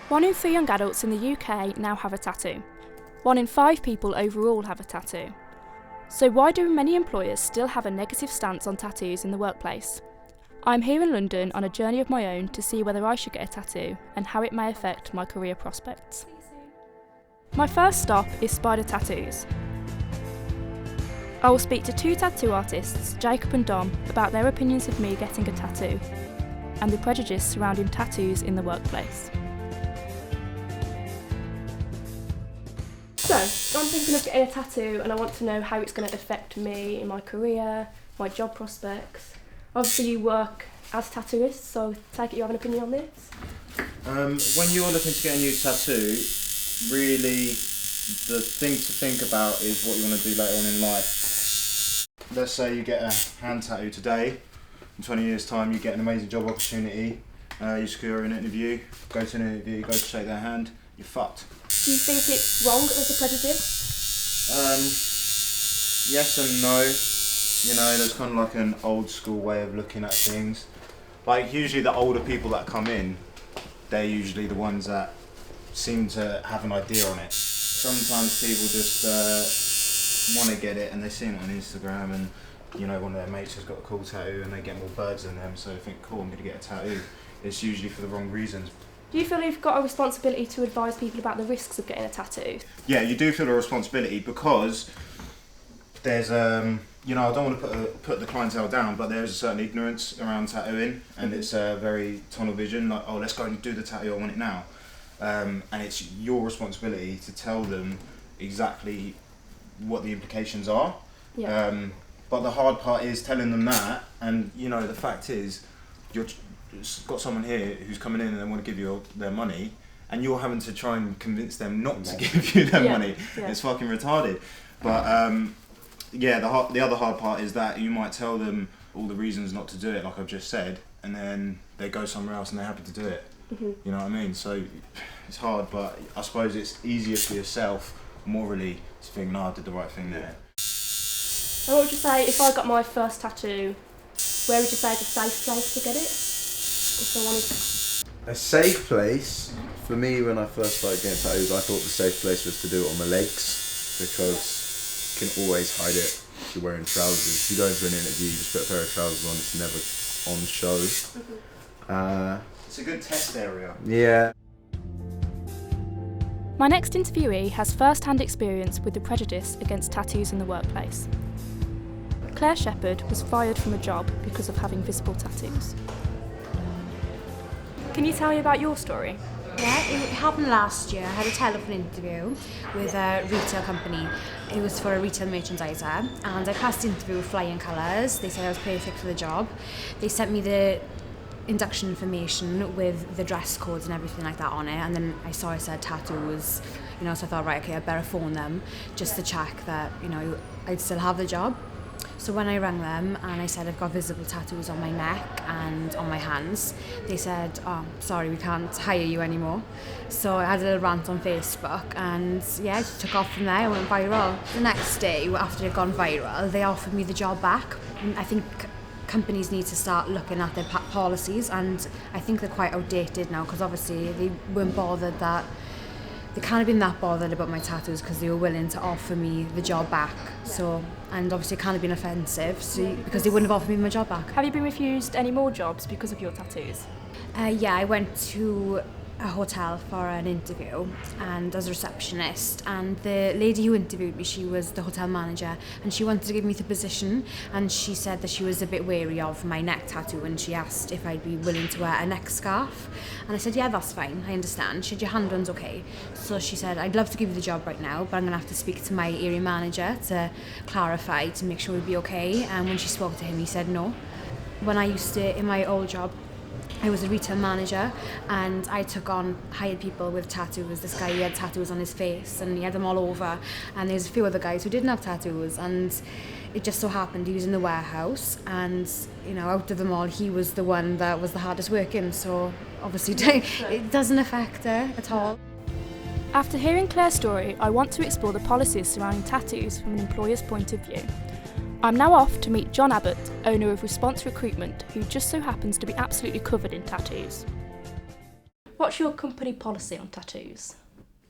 1 in 3 young adults in the UK now have a tattoo. 1 in 5 people overall have a tattoo. So why do many employers still have a negative stance on tattoos in the workplace? I'm here in London on a journey of my own to see whether I should get a tattoo and how it may affect my career prospects. My first stop is Spider Tattoos. I will speak to 2 tattoo artists, Jacob and Dom, about their opinions of me getting a tattoo and the prejudice surrounding tattoos in the workplace. So, I'm thinking of getting a tattoo and I want to know how it's going to affect me in my career, my job prospects. Obviously you work as tattooists, so take it you have an opinion on this? When you're looking to get a new tattoo, really the thing to think about is what you want to do later on in life. Let's say you get a hand tattoo today, in 20 years time you get an amazing job opportunity, you secure an interview, go to an interview, go to shake their hand, you're fucked. Do you think it's wrong as a prejudice? Yes and no. You know, there's kind of like an old school way of looking at things. Like usually the older people that come in, they're usually the ones that seem to have an idea on it. Sometimes people just want to get it and they see it on Instagram and you know one of their mates has got a cool tattoo and they get more birds than them, so they think, cool, I'm going to get a tattoo. It's usually for the wrong reasons. Do you feel you've got a responsibility to advise people about the risks of getting a tattoo? Yeah, you do feel a responsibility because there's, you know, I don't want to put the clientele down, but there is a certain ignorance around tattooing and it's very tunnel vision, like, oh, let's go and do the tattoo, I want it now. And it's your responsibility to tell them exactly what the implications are. Yeah. But the hard part is telling them that, and you know, the fact is, you've got someone here who's coming in and they want to give you their money, and you're having to try and convince them not to give you their money. Yeah. It's fucking retarded. But yeah, the other hard part is that you might tell them all the reasons not to do it, like I've just said, and then they go somewhere else and they're happy to do it. You know what I mean? So it's hard, but I suppose it's easier for yourself morally to think, no, I did the right thing there. And what would you say if I got my first tattoo? Where would you say is a safe place to get it? If I wanted... A safe place, for me when I first started getting tattoos, I thought the safe place was to do it on my legs because you can always hide it if you're wearing trousers. If you go into an interview, you just put a pair of trousers on, it's never on show. It's a good test area. Yeah. My next interviewee has first-hand experience with the prejudice against tattoos in the workplace. Claire Shepard was fired from a job because of having visible tattoos. Can you tell me about your story? Yeah, it happened last year. I had a telephone interview with a retail company. It was for a retail merchandiser and I passed the interview with flying colours. They said I was perfect for the job. They sent me the induction information with the dress codes and everything like that on it, and then I saw it said tattoos, you know, so I thought, right, okay, I better phone them just to check that, you know, I'd still have the job. So when I rang them and I said I've got visible tattoos on my neck and on my hands, they said, oh, sorry, we can't hire you anymore. So I had a little rant on Facebook and yeah, it took off from there. I went viral. The next day, after it had gone viral, they offered me the job back. I think companies need to start looking at their policies, and I think they're quite outdated now because obviously they weren't bothered that they can't have been that bothered about my tattoos because they were willing to offer me the job back. So, and obviously it can't have been offensive because they wouldn't have offered me my job back. Have you been refused any more jobs because of your tattoos? Yeah, I went to a hotel for an interview and as a receptionist, and the lady who interviewed me, she was the hotel manager and she wanted to give me the position, and she said that she was a bit wary of my neck tattoo and she asked if I'd be willing to wear a neck scarf, and I said yeah, that's fine, I understand. She said your hand run's okay. So she said I'd love to give you the job right now, but I'm gonna have to speak to my area manager to clarify to make sure we'd be okay. And when she spoke to him, he said no. When I used to, in my old job, I was a retail manager and I took on hired people with tattoos. This guy, he had tattoos on his face and he had them all over, and there's a few other guys who didn't have tattoos, and it just so happened he was in the warehouse, and you know, out of them all he was the one that was the hardest working, so obviously it doesn't affect her at all. After hearing Claire's story, I want to explore the policies surrounding tattoos from an employer's point of view. I'm now off to meet John Abbott, owner of Response Recruitment, who just so happens to be absolutely covered in tattoos. What's your company policy on tattoos?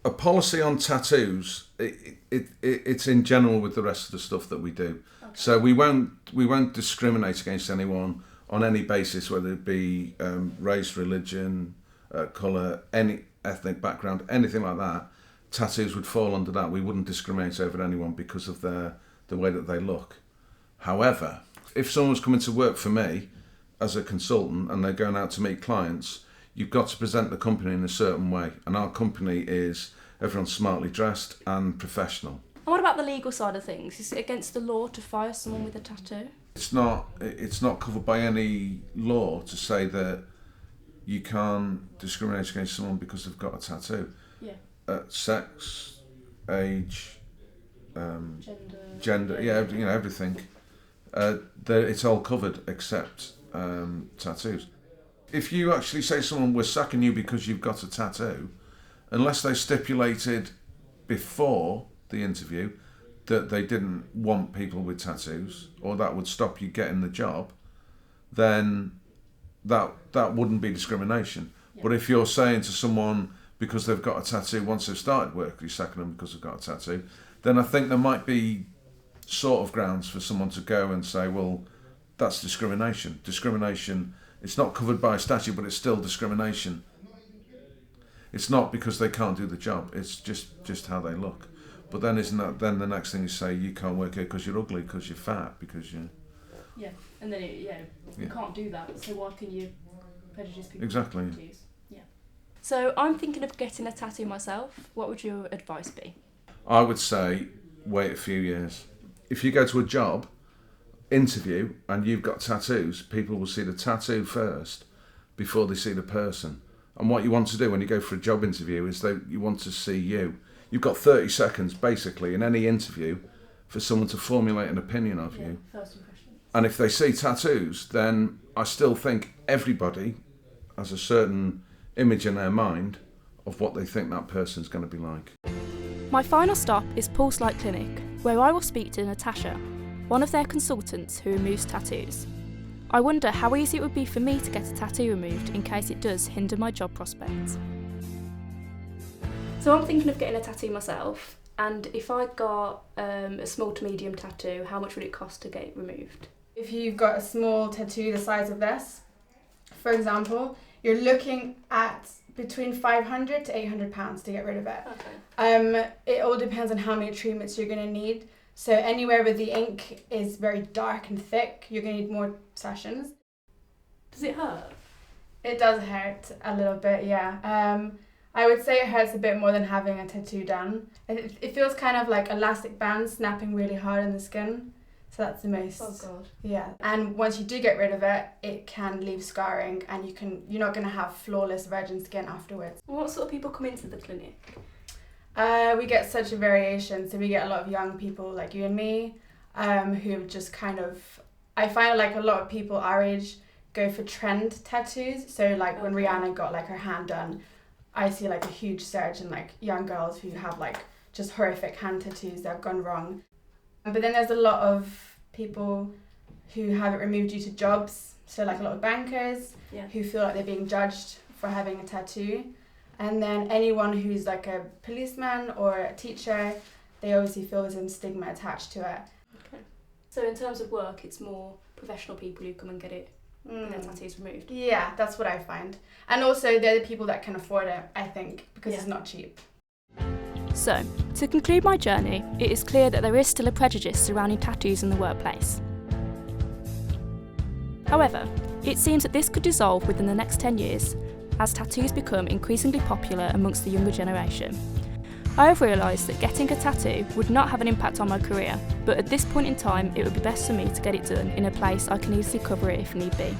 A policy on tattoos, it's in general with the rest of the stuff that we do. Okay. So we won't discriminate against anyone on any basis, whether it be race, religion, colour, any ethnic background, anything like that. Tattoos would fall under that. We wouldn't discriminate over anyone because of the way that they look. However, if someone's coming to work for me as a consultant and they're going out to meet clients, you've got to present the company in a certain way. And our company is everyone's smartly dressed and professional. And what about the legal side of things? Is it against the law to fire someone with a tattoo? It's not covered by any law to say that you can't discriminate against someone because they've got a tattoo. Yeah. Sex, age, gender, everything. It's all covered except tattoos. If you actually say to someone, we're sacking you because you've got a tattoo, unless they stipulated before the interview that they didn't want people with tattoos or that would stop you getting the job, then that wouldn't be discrimination. Yeah. But if you're saying to someone because they've got a tattoo, once they've started work, you're sacking them because they've got a tattoo, then I think there might be sort of grounds for someone to go and say, well, that's discrimination. Discrimination, it's not covered by a statute, but it's still discrimination. It's not because they can't do the job, it's just how they look. But then then the next thing you say, you can't work here because you're ugly, because you're fat, because you... Yeah, and then you can't do that, so why can you prejudice people? Exactly. With tattoos? Yeah. So I'm thinking of getting a tattoo myself. What would your advice be? I would say wait a few years. If you go to a job interview and you've got tattoos, people will see the tattoo first before they see the person. And what you want to do when you go for a job interview is you want to see you. You've got 30 seconds basically in any interview for someone to formulate an opinion of you. First impression. And if they see tattoos, then I still think everybody has a certain image in their mind of what they think that person's going to be like. My final stop is Pulse Light Clinic, where I will speak to Natasha, one of their consultants who removes tattoos. I wonder how easy it would be for me to get a tattoo removed in case it does hinder my job prospects. So I'm thinking of getting a tattoo myself, and if I got a small to medium tattoo, how much would it cost to get it removed? If you've got a small tattoo the size of this, for example, you're looking at between £500 to £800 to get rid of it. Okay. It all depends on how many treatments you're going to need. So anywhere where the ink is very dark and thick, you're going to need more sessions. Does it hurt? It does hurt a little bit, yeah. I would say it hurts a bit more than having a tattoo done. It feels kind of like elastic bands snapping really hard on the skin. So that's the most. Oh God. Yeah. And once you do get rid of it, it can leave scarring, and you're not going to have flawless virgin skin afterwards. What sort of people come into the clinic? We get such a variation. So we get a lot of young people like you and me, who just kind of, I find like a lot of people our age go for trend tattoos. So like when Rihanna got like her hand done, I see like a huge surge in like young girls who have like just horrific hand tattoos that have gone wrong. But then there's a lot of people who have it removed due to jobs. So like a lot of bankers who feel like they're being judged for having a tattoo. And then anyone who's like a policeman or a teacher, they obviously feel there's a stigma attached to it. Okay. So in terms of work, it's more professional people who come and get it their tattoos removed. Yeah, that's what I find. And also they're the people that can afford it, I think, because it's not cheap. So, to conclude my journey, it is clear that there is still a prejudice surrounding tattoos in the workplace. However, it seems that this could dissolve within the next 10 years as tattoos become increasingly popular amongst the younger generation. I have realised that getting a tattoo would not have an impact on my career, but at this point in time it would be best for me to get it done in a place I can easily cover it if need be.